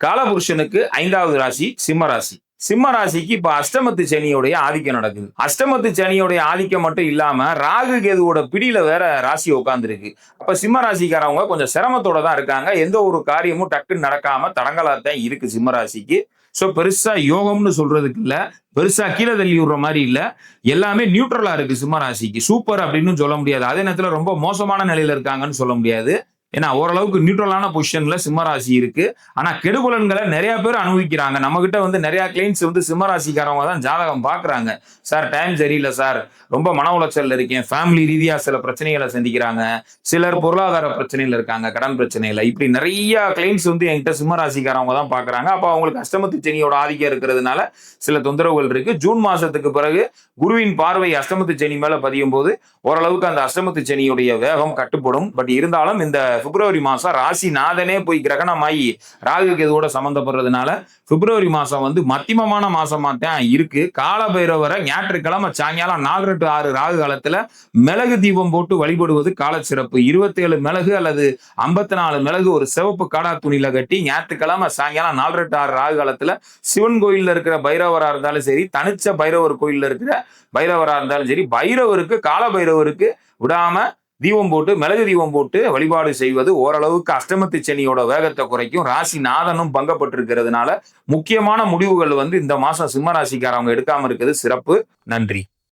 காலபுருஷனுக்கு 5வது ராசி சிம்ம ராசி. சிம்ம ராசிக்கு இப்ப அஷ்டமத்து சனியோடைய ஆதிக்கம் நடக்குது. அஷ்டமத்து சனியோடைய ஆதிக்கம் மட்டும் இல்லாம ராகு கேதுவோட பிடியில வேற ராசி உட்கார்ந்துருக்கு. அப்ப சிம்ம ராசிக்காரவங்க கொஞ்சம் சிரமத்தோட தான் இருக்காங்க. எந்த ஒரு காரியமும் டக்குன்னு நடக்காம தடங்கலாத்தான் இருக்கு சிம்ம ராசிக்கு. சோ பெருசா யோகம்னு சொல்றதுக்கு இல்ல, பெருசா கீழே தள்ளி விடுற மாதிரி இல்ல. எல்லாமே நியூட்ரலா இருக்கு சிம்ம ராசிக்கு. சூப்பர் அப்படின்னு சொல்ல முடியாது. அதே நேரத்துல ரொம்ப மோசமான நிலையில இருக்காங்கன்னு சொல்ல முடியாது. ஏன்னா ஓரளவுக்கு நியூட்ரலான பொசிஷன்ல சிம்ம ராசி இருக்கு. ஆனா கெடுபலன்களை நிறைய பேர் அனுபவிக்கிறாங்க. நம்ம கிட்ட வந்து நிறைய கிளைண்ட்ஸ் வந்து சிம்ம ராசிக்காரவங்க தான் ஜாதகம் பாக்குறாங்க. சார் டைம் சரியில்லை சார், ரொம்ப மன உளைச்சல்ல இருக்கேன், ஃபேமிலி ரீதியா சில பிரச்சனைகளை சந்திக்கிறாங்க, சிலர் பொருளாதார பிரச்சனையில இருக்காங்க, கடன் பிரச்சனையில, இப்படி நிறைய கிளைண்ட்ஸ் வந்து என்கிட்ட சிம்ம ராசிக்காரவங்க தான் பாக்குறாங்க. அப்ப அவங்களுக்கு அஷ்டமத்து சனியோட ஆதிக்கம் இருக்கிறதுனால சில தொந்தரவுகள் இருக்கு. ஜூன் மாசத்துக்கு பிறகு குருவின் பார்வை அஷ்டமத்து சனி மேல பதியும் போது ஓரளவுக்கு அந்த அஷ்டமத்து சனியுடைய வேகம் கட்டுப்படும். பட் இருந்தாலும் இந்த பிப்ரவரி மாசம் ராசி நாதனே போய் கிரகணமாயி ராகு கேதுவோட சம்பந்தப்படுறதுனால பிப்ரவரி மாசம் வந்து மத்தியமமான மாசமா தான் இருக்கு. கால பைரவரை ஞாயிற்றுக்கிழமை சாயங்காலம் 4 to 6 ராகு காலத்துல மிளகு தீபம் போட்டு வழிபடுவது கால சிறப்பு. 27 மிளகு அல்லது 54 மிளகு ஒரு சிவப்பு காடா துணியில கட்டி ஞாயிற்றுக்கிழமை சாயங்காலம் 4 to 6 ராகு காலத்துல சிவன் கோயில்ல இருக்கிற பைரவரா இருந்தாலும் சரி, தனிச்ச பைரவர் கோயில்ல இருக்கிற பைரவரா இருந்தாலும் சரி, பைரவருக்கு கால பைரவருக்கு விடாம தீபம் போட்டு மிளகு தீபம் போட்டு வழிபாடு செய்வது ஓரளவுக்கு அஷ்டமத்து சனியோட வேகத்தை குறைக்கும். ராசி நாதனும் பங்கப்பட்டிருக்கிறதுனால முக்கியமான முடிவுகள் வந்து இந்த மாசம் சிம்ம ராசிக்காரவங்க எடுக்காம இருக்கிறது சிறப்பு. நன்றி.